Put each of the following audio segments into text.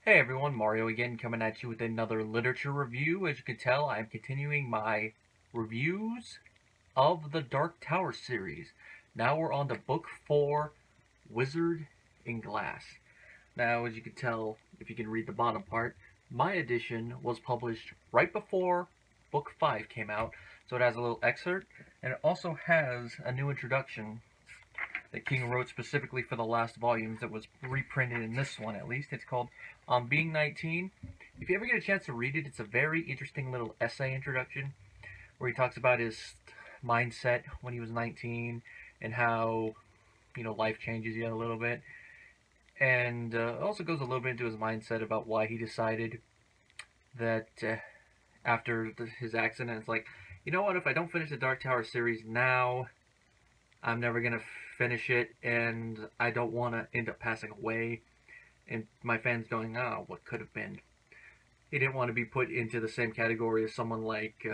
Hey everyone, Mario again coming at you with another literature review. As you can tell, I'm continuing my reviews of the Dark Tower series. Now we're on to book 4, Wizard in Glass. Now, as you can tell, if you can read the bottom part, my edition was published right before book 5 came out, so it has a little excerpt, and it also has a new introduction that King wrote specifically for the last volumes that was reprinted in this one at least. It's called On Being 19. If you ever get a chance to read it, it's a very interesting little essay introduction where he talks about his mindset when he was 19 and how, life changes you a little bit. And also goes a little bit into his mindset about why he decided that after his accident, it's like, you know what, if I don't finish the Dark Tower series now, I'm never going to finish it, and I don't want to end up passing away. And my fans going, oh, what could have been? He didn't want to be put into the same category as someone like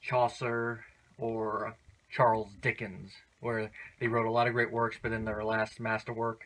Chaucer or Charles Dickens, where they wrote a lot of great works, but then their last masterwork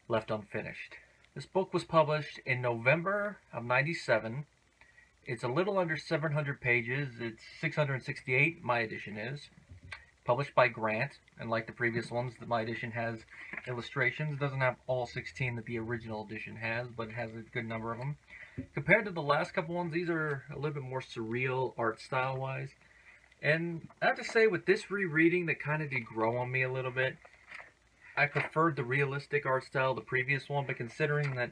left unfinished. This book was published in November of '97. It's a little under 700 pages. It's 668, my edition is. Published by Grant, and like the previous ones, my edition has illustrations. It doesn't have all 16 that the original edition has, but it has a good number of them. Compared to the last couple ones, these are a little bit more surreal art style-wise. And I have to say, with this rereading, that kind of did grow on me a little bit. I preferred the realistic art style of the previous one, but considering that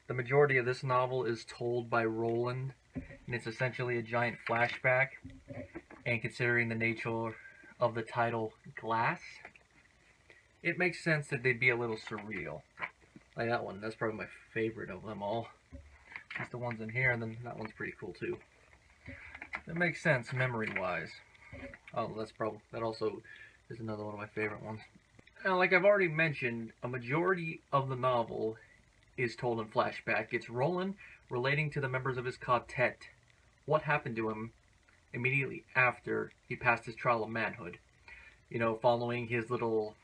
the majority of this novel is told by Roland, and it's essentially a giant flashback, and considering the nature of the title Glass, it makes sense that they'd be a little surreal. Like that one, that's probably my favorite of them all. Just the ones in here, and then that one's pretty cool too. That makes sense memory-wise. Oh, that also is another one of my favorite ones. Now, like I've already mentioned, a majority of the novel is told in flashback. It's Roland relating to the members of his quartet what happened to him immediately after he passed his trial of manhood. Following his little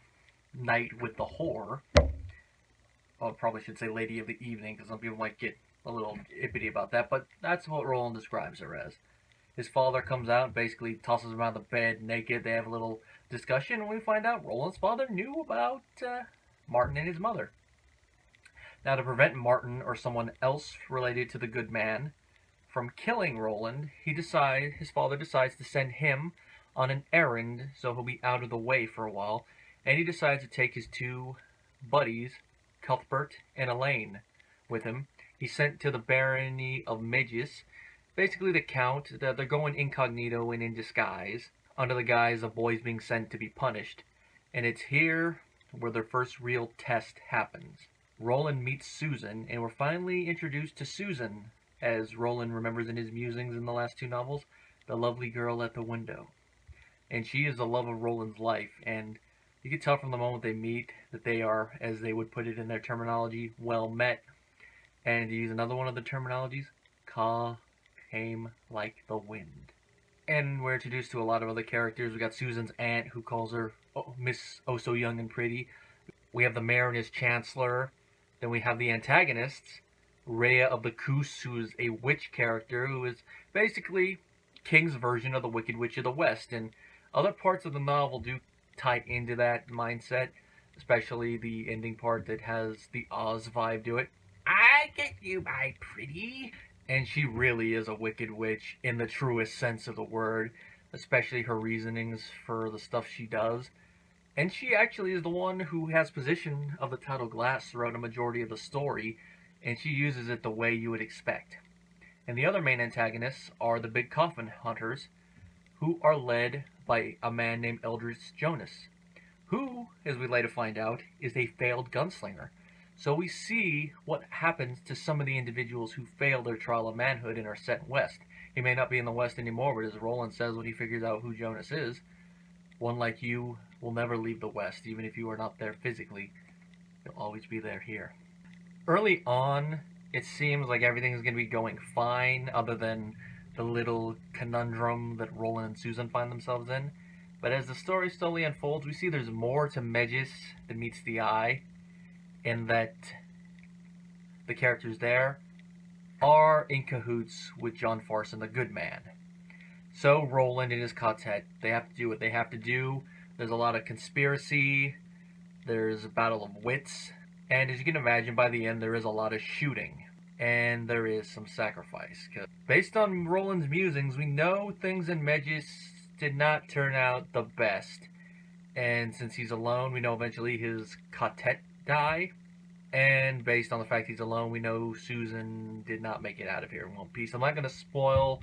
night with the whore. Well, I probably should say lady of the evening, because some people might get a little ippity about that, but that's what Roland describes her as. His father comes out and basically tosses him out of the bed naked. They have a little discussion, and we find out Roland's father knew about Martin and his mother. Now, to prevent Martin or someone else related to the good man from killing Roland, his father decides to send him on an errand so he'll be out of the way for a while, and he decides to take his two buddies, Cuthbert and Elaine, with him. He's sent to the barony of Megis, basically the count, that they're going incognito and in disguise, under the guise of boys being sent to be punished, and it's here where their first real test happens. Roland meets Susan, and we're finally introduced to Susan, as Roland remembers in his musings in the last two novels, the lovely girl at the window. And she is the love of Roland's life, and you can tell from the moment they meet that they are, as they would put it in their terminology, well met. And to use another one of the terminologies, Ka came like the wind. And we're introduced to a lot of other characters. We got Susan's aunt, who calls her Miss Oh So Young and Pretty. We have the mayor and his chancellor. Then we have the antagonists, Rhea of the Coos, who is a witch character, who is basically King's version of the Wicked Witch of the West. And other parts of the novel do tie into that mindset, especially the ending part that has the Oz vibe to it. I get you, my pretty. And she really is a wicked witch in the truest sense of the word, especially her reasonings for the stuff she does. And she actually is the one who has possession of the title Glass throughout a majority of the story, and she uses it the way you would expect. And the other main antagonists are the Big Coffin Hunters, who are led by a man named Eldridge Jonas, who, as we later find out, is a failed gunslinger. So we see what happens to some of the individuals who fail their trial of manhood and are set west. He may not be in the West anymore, but as Roland says when he figures out who Jonas is, one like you will never leave the West, even if you are not there physically. You'll always be there here. Early on, it seems like everything is going to be going fine, other than the little conundrum that Roland and Susan find themselves in. But as the story slowly unfolds, we see there's more to Megis than meets the eye, in that the characters there, are in cahoots with John Farson, the good man. So Roland and his quartet, they have to do what they have to do. There's a lot of conspiracy, there's a battle of wits, and as you can imagine, by the end there is a lot of shooting. And there is some sacrifice. Based on Roland's musings, we know things in Megis did not turn out the best. And since he's alone, we know eventually his quartet die. And based on the fact he's alone, we know Susan did not make it out of here in one piece. I'm not going to spoil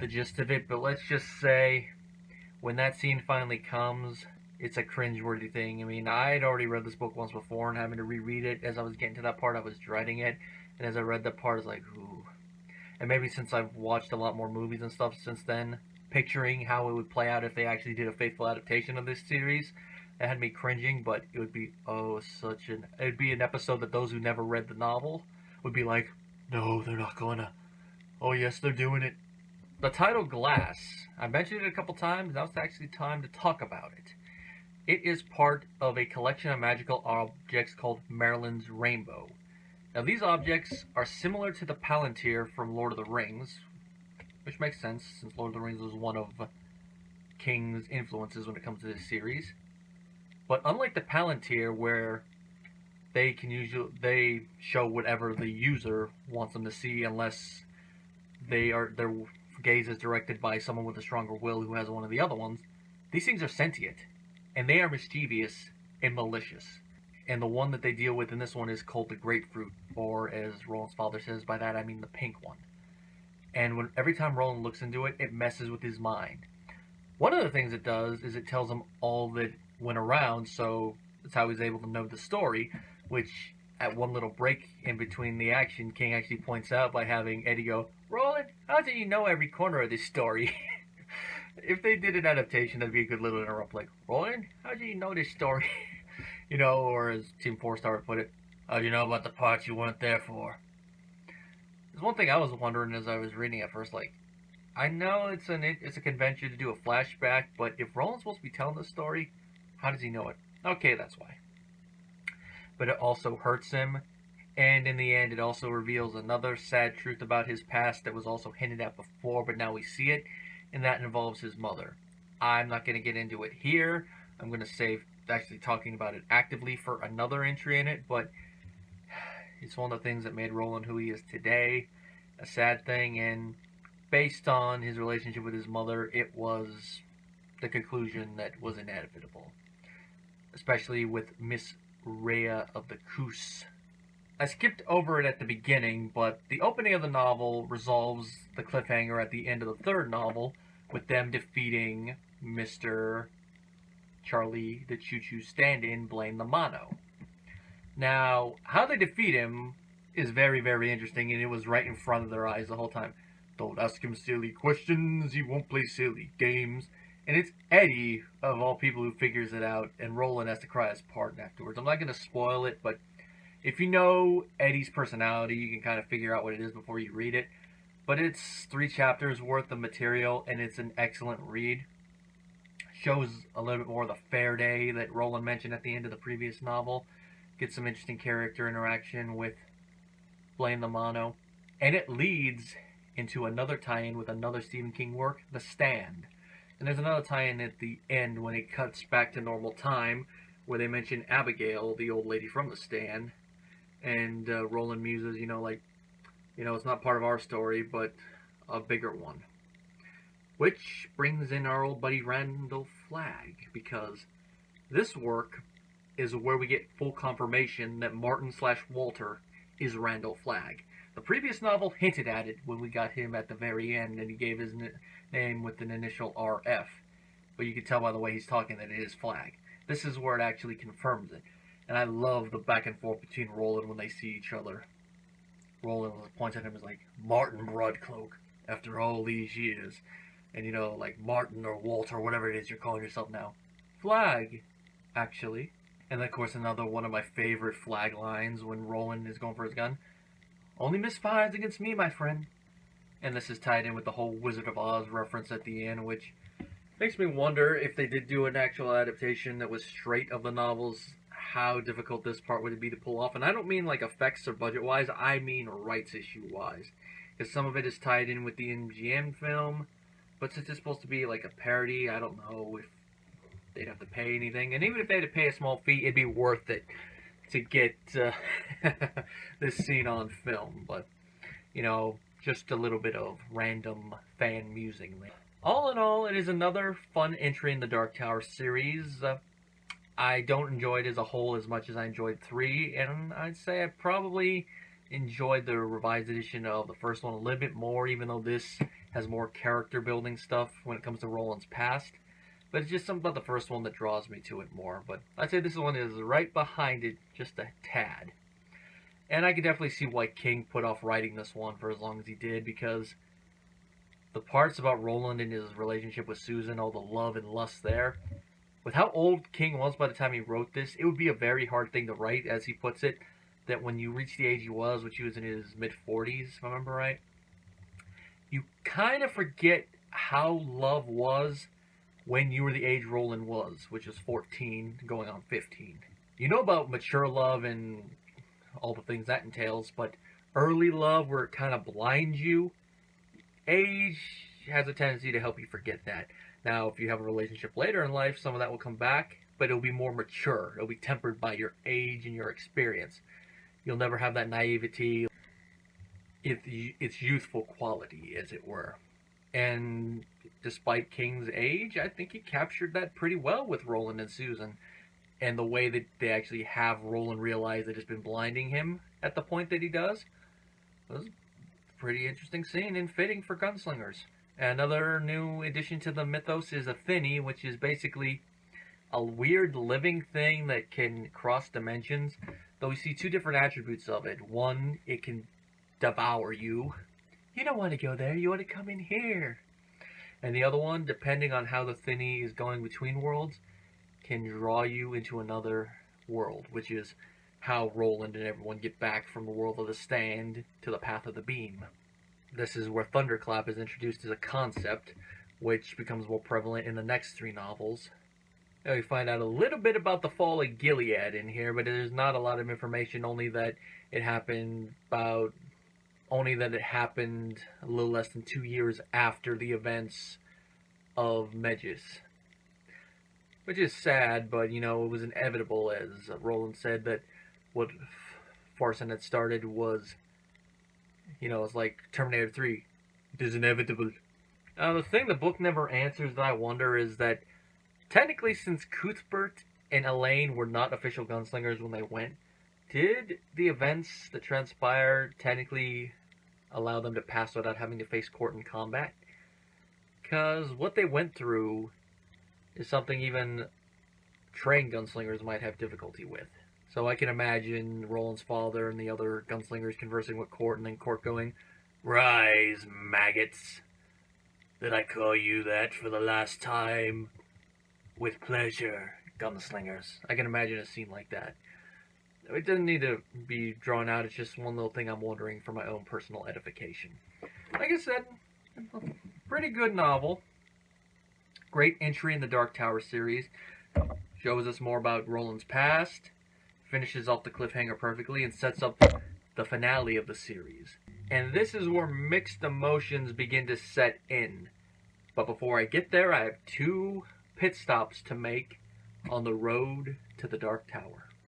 the gist of it, but let's just say when that scene finally comes, it's a cringeworthy thing. I mean, I had already read this book once before, and having to reread it, as I was getting to that part, I was dreading it. And as I read that part, I was like, ooh. And maybe since I've watched a lot more movies and stuff since then, picturing how it would play out if they actually did a faithful adaptation of this series, it had me cringing, but it would be, it'd be an episode that those who never read the novel would be like, no, they're not gonna. Oh, yes, they're doing it. The title Glass, I mentioned it a couple times, now it's actually time to talk about it. It is part of a collection of magical objects called Merlin's Rainbow. Now, these objects are similar to the Palantir from Lord of the Rings, which makes sense, since Lord of the Rings was one of King's influences when it comes to this series. But unlike the Palantir, where they show whatever the user wants them to see, unless their gaze is directed by someone with a stronger will who has one of the other ones, these things are sentient, and they are mischievous and malicious. And the one that they deal with in this one is called the Grapefruit, or as Roland's father says, by that I mean the pink one. And every time Roland looks into it, it messes with his mind. One of the things it does is it tells him all that went around, so that's how he's able to know the story, which at one little break in between the action, King actually points out by having Eddie go, Roland, how do you know every corner of this story? If they did an adaptation, that'd be a good little interrupt, like, Roland, how do you know this story? You know, or as Team 4-Star would put it, how do you know about the parts you weren't there for? There's one thing I was wondering as I was reading at first, like, I know it's a convention to do a flashback, but if Roland's supposed to be telling this story, how does he know it? Okay, that's why. But it also hurts him, and in the end it also reveals another sad truth about his past that was also hinted at before, but now we see it, and that involves his mother. I'm not going to get into it here. I'm going to save actually talking about it actively for another entry in it, but it's one of the things that made Roland who he is today. A sad thing, and based on his relationship with his mother, it was the conclusion that was inevitable. Especially with Miss Rhea of the Coos. I skipped over it at the beginning, but the opening of the novel resolves the cliffhanger at the end of the third novel, with them defeating Mr. Charlie the Choo-Choo stand-in, Blame the Mono. Now, how they defeat him is very, very interesting, and it was right in front of their eyes the whole time. Don't ask him silly questions, he won't play silly games. And it's Eddie, of all people, who figures it out, and Roland has to cry his pardon afterwards. I'm not going to spoil it, but if you know Eddie's personality, you can kind of figure out what it is before you read it. But it's 3 chapters worth of material, and it's an excellent read. Shows a little bit more of the fair day that Roland mentioned at the end of the previous novel. Gets some interesting character interaction with Blame the Mono. And it leads into another tie-in with another Stephen King work, The Stand. And there's another tie-in at the end when it cuts back to normal time, where they mention Abigail, the old lady from The Stand. And Roland muses, it's not part of our story, but a bigger one. Which brings in our old buddy Randall Flagg, because this work is where we get full confirmation that Martin/Walter is Randall Flagg. The previous novel hinted at it when we got him at the very end, and he gave his name with an initial RF. But you can tell by the way he's talking that it is Flagg. This is where it actually confirms it. And I love the back and forth between Roland when they see each other. Roland points at him as like, Martin Broadcloak, after all these years. And like Martin or Walter, or whatever it is you're calling yourself now. Flagg, actually. And of course another one of my favorite Flagg lines when Roland is going for his gun. Only misfires against me, my friend. And this is tied in with the whole Wizard of Oz reference at the end, which makes me wonder if they did do an actual adaptation that was straight of the novels, how difficult this part would be to pull off. And I don't mean like effects or budget-wise, I mean rights issue-wise. Because some of it is tied in with the MGM film. But since it's supposed to be like a parody, I don't know if they'd have to pay anything. And even if they had to pay a small fee, it'd be worth it to get this scene on film. But, you know, just a little bit of random fan musing. All in all, it is another fun entry in the Dark Tower series. I don't enjoy it as a whole as much as I enjoyed 3, and I'd say I probably enjoyed the revised edition of the first one a little bit more, even though this has more character building stuff when it comes to Roland's past. But it's just something about the first one that draws me to it more. But I'd say this one is right behind it, just a tad. And I can definitely see why King put off writing this one for as long as he did, because the parts about Roland and his relationship with Susan, all the love and lust there, with how old King was by the time he wrote this, it would be a very hard thing to write, as he puts it, that when you reach the age he was, which he was in his mid-40s, if I remember right, you kind of forget how love was when you were the age Roland was, which was 14, going on 15. You know about mature love and all the things that entails, but early love, where it kind of blinds you, age has a tendency to help you forget that. Now, if you have a relationship later in life, some of that will come back, but it'll be more mature. It'll be tempered by your age and your experience. You'll never have that naivety, its youthful quality, as it were. And despite King's age, I think he captured that pretty well with Roland and Susan. And the way that they actually have Roland realize that it's been blinding him at the point that he does was a pretty interesting scene and fitting for gunslingers. Another new addition to the mythos is a Thinny, which is basically a weird living thing that can cross dimensions. Though we see two different attributes of it. One, it can devour you. You don't want to go there, you want to come in here. And the other one, depending on how the Thinny is going between worlds, can draw you into another world, which is how Roland and everyone get back from the world of the Stand to the path of the beam. This is where Thunderclap is introduced as a concept, which becomes more prevalent in the next 3 novels. Now we find out a little bit about the fall of Gilead in here, but there's not a lot of information, only that it happened a little less than 2 years after the events of Medjus. Which is sad, but, you know, it was inevitable, as Roland said, that what Farson had started was, you know, it's like Terminator 3. It is inevitable. The thing the book never answers that I wonder is that, technically, since Cuthbert and Elaine were not official gunslingers when they went, did the events that transpired technically allow them to pass without having to face court and combat? Because what they went through is something even trained gunslingers might have difficulty with. So I can imagine Roland's father and the other gunslingers conversing with Court, and then Court going, "Rise, maggots. Did I call you that for the last time? With pleasure, gunslingers." I can imagine a scene like that. It doesn't need to be drawn out, it's just one little thing I'm wondering for my own personal edification. Like I said, a pretty good novel. Great entry in the Dark Tower series. Shows us more about Roland's past, finishes off the cliffhanger perfectly, and sets up the finale of the series. And this is where mixed emotions begin to set in. But before I get there, I have 2 pit stops to make on the road to the Dark Tower.